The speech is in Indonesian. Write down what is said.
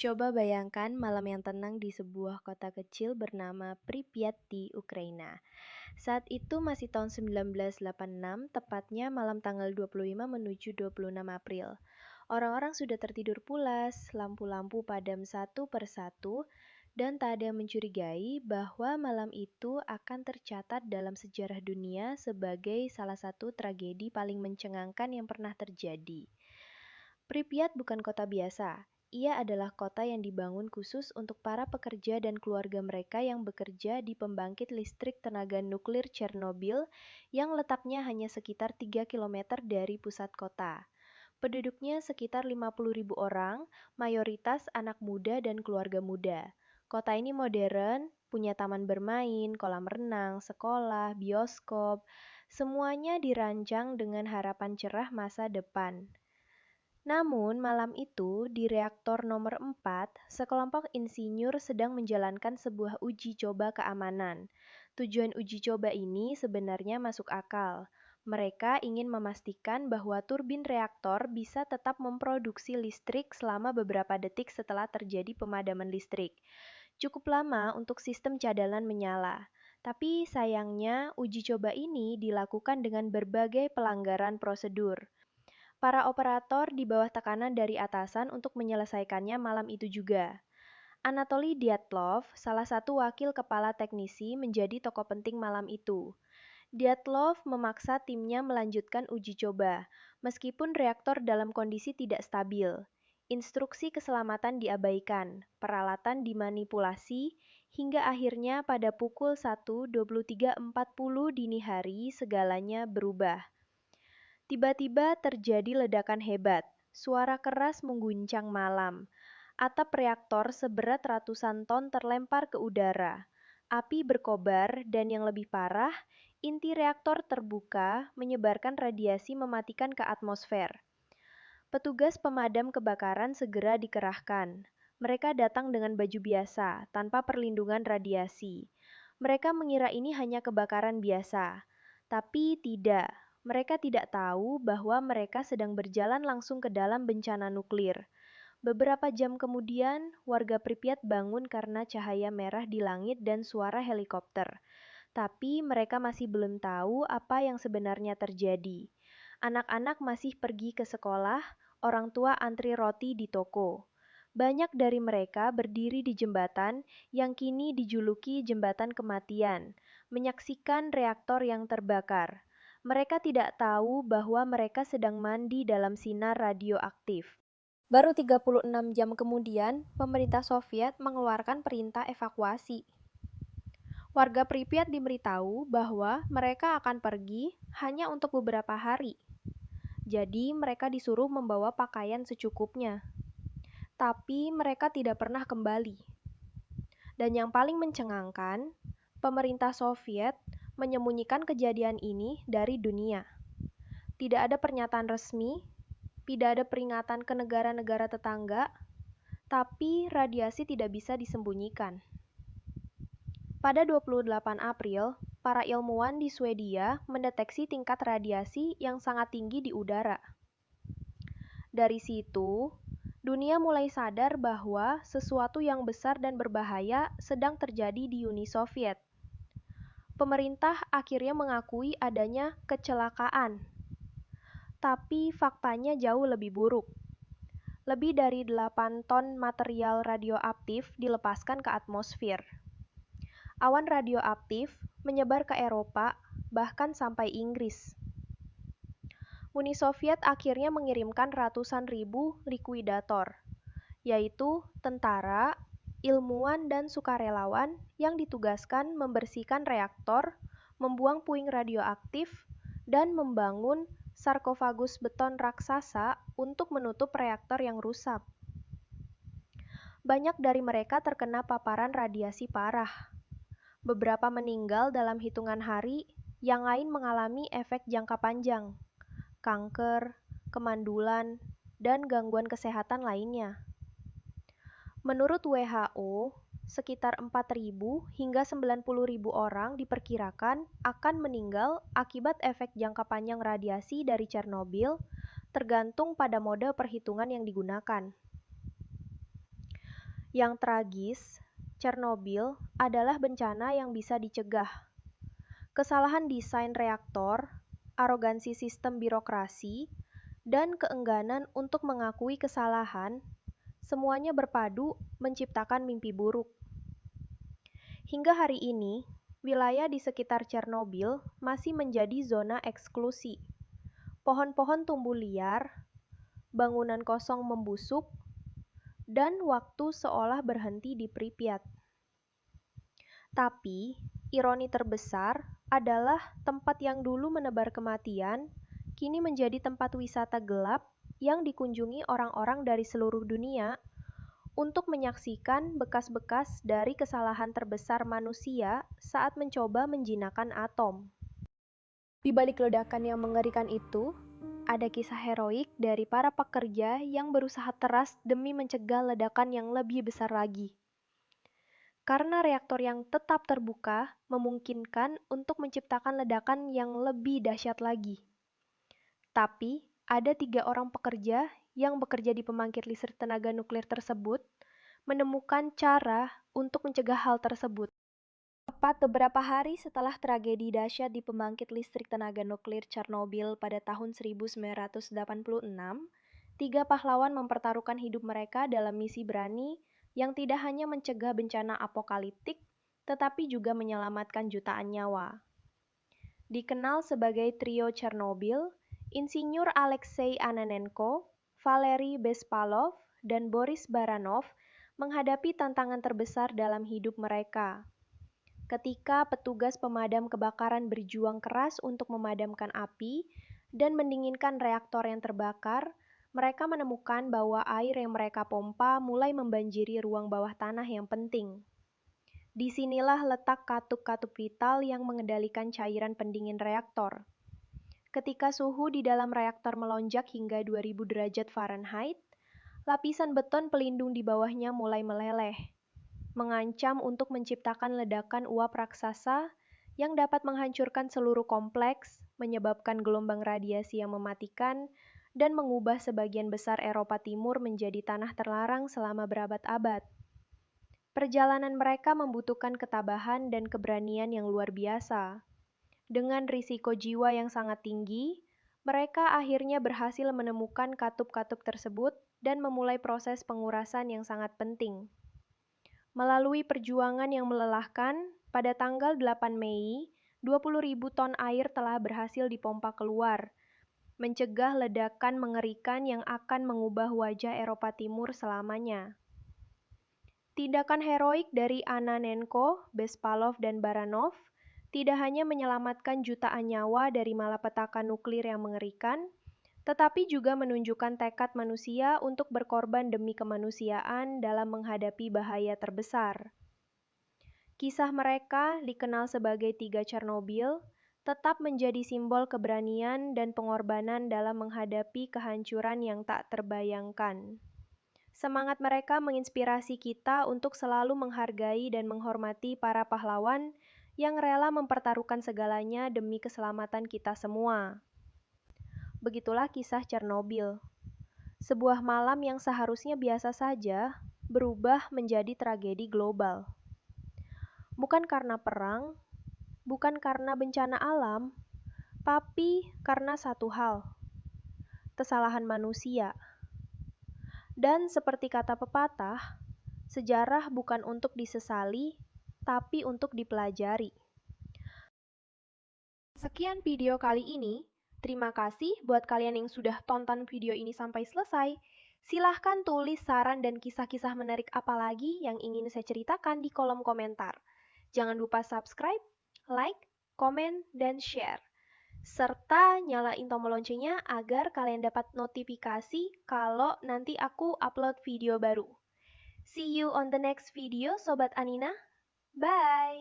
Coba bayangkan malam yang tenang di sebuah kota kecil bernama Pripyat di Ukraina. Saat itu masih tahun 1986, tepatnya malam tanggal 25 menuju 26 April. Orang-orang sudah tertidur pulas, lampu-lampu padam satu persatu, dan tak ada yang mencurigai bahwa malam itu akan tercatat dalam sejarah dunia sebagai salah satu tragedi paling mencengangkan yang pernah terjadi. Pripyat bukan kota biasa. Ia adalah kota yang dibangun khusus untuk para pekerja dan keluarga mereka yang bekerja di pembangkit listrik tenaga nuklir Chernobyl yang letaknya hanya sekitar 3 kilometer dari pusat kota. Penduduknya sekitar 50.000 orang, mayoritas anak muda dan keluarga muda. Kota ini modern, punya taman bermain, kolam renang, sekolah, bioskop, semuanya dirancang dengan harapan cerah masa depan. Namun, malam itu, di reaktor nomor 4, sekelompok insinyur sedang menjalankan sebuah uji coba keamanan. Tujuan uji coba ini sebenarnya masuk akal. Mereka ingin memastikan bahwa turbin reaktor bisa tetap memproduksi listrik selama beberapa detik setelah terjadi pemadaman listrik. Cukup lama untuk sistem cadangan menyala. Tapi sayangnya, uji coba ini dilakukan dengan berbagai pelanggaran prosedur. Para operator di bawah tekanan dari atasan untuk menyelesaikannya malam itu juga. Anatoly Dyatlov, salah satu wakil kepala teknisi, menjadi tokoh penting malam itu. Dyatlov memaksa timnya melanjutkan uji coba, meskipun reaktor dalam kondisi tidak stabil. Instruksi keselamatan diabaikan, peralatan dimanipulasi, hingga akhirnya pada pukul 1.23.40 dini hari segalanya berubah. Tiba-tiba terjadi ledakan hebat. Suara keras mengguncang malam. Atap reaktor seberat ratusan ton terlempar ke udara. Api berkobar dan yang lebih parah, inti reaktor terbuka menyebarkan radiasi mematikan ke atmosfer. Petugas pemadam kebakaran segera dikerahkan. Mereka datang dengan baju biasa, tanpa perlindungan radiasi. Mereka mengira ini hanya kebakaran biasa, tapi tidak. Mereka tidak tahu bahwa mereka sedang berjalan langsung ke dalam bencana nuklir. Beberapa jam kemudian, warga Pripyat bangun karena cahaya merah di langit dan suara helikopter. Tapi mereka masih belum tahu apa yang sebenarnya terjadi. Anak-anak masih pergi ke sekolah, orang tua antri roti di toko. Banyak dari mereka berdiri di jembatan yang kini dijuluki Jembatan Kematian, menyaksikan reaktor yang terbakar. Mereka tidak tahu bahwa mereka sedang mandi dalam sinar radioaktif. Baru 36 jam kemudian, pemerintah Soviet mengeluarkan perintah evakuasi. Warga Pripyat diberitahu bahwa mereka akan pergi hanya untuk beberapa hari. Jadi mereka disuruh membawa pakaian secukupnya. Tapi mereka tidak pernah kembali. Dan yang paling mencengangkan, pemerintah Soviet menyembunyikan kejadian ini dari dunia. Tidak ada pernyataan resmi, tidak ada peringatan ke negara-negara tetangga, tapi radiasi tidak bisa disembunyikan. Pada 28 April, para ilmuwan di Swedia mendeteksi tingkat radiasi yang sangat tinggi di udara. Dari situ, dunia mulai sadar bahwa sesuatu yang besar dan berbahaya sedang terjadi di Uni Soviet. Pemerintah akhirnya mengakui adanya kecelakaan. Tapi faktanya jauh lebih buruk. Lebih dari 8 ton material radioaktif dilepaskan ke atmosfer. Awan radioaktif menyebar ke Eropa, bahkan sampai Inggris. Uni Soviet akhirnya mengirimkan ratusan ribu likuidator, yaitu tentara, ilmuwan, dan sukarelawan yang ditugaskan membersihkan reaktor, membuang puing radioaktif, dan membangun sarkofagus beton raksasa untuk menutup reaktor yang rusak. Banyak dari mereka terkena paparan radiasi parah. Beberapa meninggal dalam hitungan hari, yang lain mengalami efek jangka panjang, kanker, kemandulan, dan gangguan kesehatan lainnya. Menurut WHO, sekitar 4.000 hingga 90.000 orang diperkirakan akan meninggal akibat efek jangka panjang radiasi dari Chernobyl, tergantung pada mode perhitungan yang digunakan. Yang tragis, Chernobyl adalah bencana yang bisa dicegah. Kesalahan desain reaktor, arogansi sistem birokrasi, dan keengganan untuk mengakui kesalahan, semuanya berpadu menciptakan mimpi buruk. Hingga hari ini, wilayah di sekitar Chernobyl masih menjadi zona eksklusi. Pohon-pohon tumbuh liar, bangunan kosong membusuk, dan waktu seolah berhenti di Pripyat. Tapi, ironi terbesar adalah tempat yang dulu menebar kematian, kini menjadi tempat wisata gelap yang dikunjungi orang-orang dari seluruh dunia untuk menyaksikan bekas-bekas dari kesalahan terbesar manusia saat mencoba menjinakkan atom. Di balik ledakan yang mengerikan itu, ada kisah heroik dari para pekerja yang berusaha keras demi mencegah ledakan yang lebih besar lagi. Karena reaktor yang tetap terbuka memungkinkan untuk menciptakan ledakan yang lebih dahsyat lagi. Tapi, ada 3 orang pekerja yang bekerja di pembangkit listrik tenaga nuklir tersebut menemukan cara untuk mencegah hal tersebut. Tepat beberapa hari setelah tragedi dahsyat di pembangkit listrik tenaga nuklir Chernobyl pada tahun 1986, 3 pahlawan mempertaruhkan hidup mereka dalam misi berani yang tidak hanya mencegah bencana apokaliptik, tetapi juga menyelamatkan jutaan nyawa. Dikenal sebagai trio Chernobyl, Insinyur Alexei Ananenko, Valery Bespalov, dan Boris Baranov menghadapi tantangan terbesar dalam hidup mereka. Ketika petugas pemadam kebakaran berjuang keras untuk memadamkan api dan mendinginkan reaktor yang terbakar, mereka menemukan bahwa air yang mereka pompa mulai membanjiri ruang bawah tanah yang penting. Disinilah letak katup-katup vital yang mengendalikan cairan pendingin reaktor. Ketika suhu di dalam reaktor melonjak hingga 2000 derajat Fahrenheit, lapisan beton pelindung di bawahnya mulai meleleh, mengancam untuk menciptakan ledakan uap raksasa yang dapat menghancurkan seluruh kompleks, menyebabkan gelombang radiasi yang mematikan, dan mengubah sebagian besar Eropa Timur menjadi tanah terlarang selama berabad-abad. Perjalanan mereka membutuhkan ketabahan dan keberanian yang luar biasa. Dengan risiko jiwa yang sangat tinggi, mereka akhirnya berhasil menemukan katup-katup tersebut dan memulai proses pengurasan yang sangat penting. Melalui perjuangan yang melelahkan, pada tanggal 8 Mei, 20.000 ton air telah berhasil dipompa keluar, mencegah ledakan mengerikan yang akan mengubah wajah Eropa Timur selamanya. Tindakan heroik dari Ananenko, Bespalov, dan Baranov tidak hanya menyelamatkan jutaan nyawa dari malapetaka nuklir yang mengerikan, tetapi juga menunjukkan tekad manusia untuk berkorban demi kemanusiaan dalam menghadapi bahaya terbesar. Kisah mereka, dikenal sebagai 3 Chernobyl, tetap menjadi simbol keberanian dan pengorbanan dalam menghadapi kehancuran yang tak terbayangkan. Semangat mereka menginspirasi kita untuk selalu menghargai dan menghormati para pahlawan yang rela mempertaruhkan segalanya demi keselamatan kita semua. Begitulah kisah Chernobyl. Sebuah malam yang seharusnya biasa saja berubah menjadi tragedi global. Bukan karena perang, bukan karena bencana alam, tapi karena satu hal: kesalahan manusia. Dan seperti kata pepatah, sejarah bukan untuk disesali, tapi untuk dipelajari. Sekian video kali ini. Terima kasih buat kalian yang sudah tonton video ini sampai selesai. Silahkan tulis saran dan kisah-kisah menarik apa lagi yang ingin saya ceritakan di kolom komentar. Jangan lupa subscribe, like, komen, dan share. Serta nyalain tombol loncengnya agar kalian dapat notifikasi kalau nanti aku upload video baru. See you on the next video, Sobat Anina. Bye!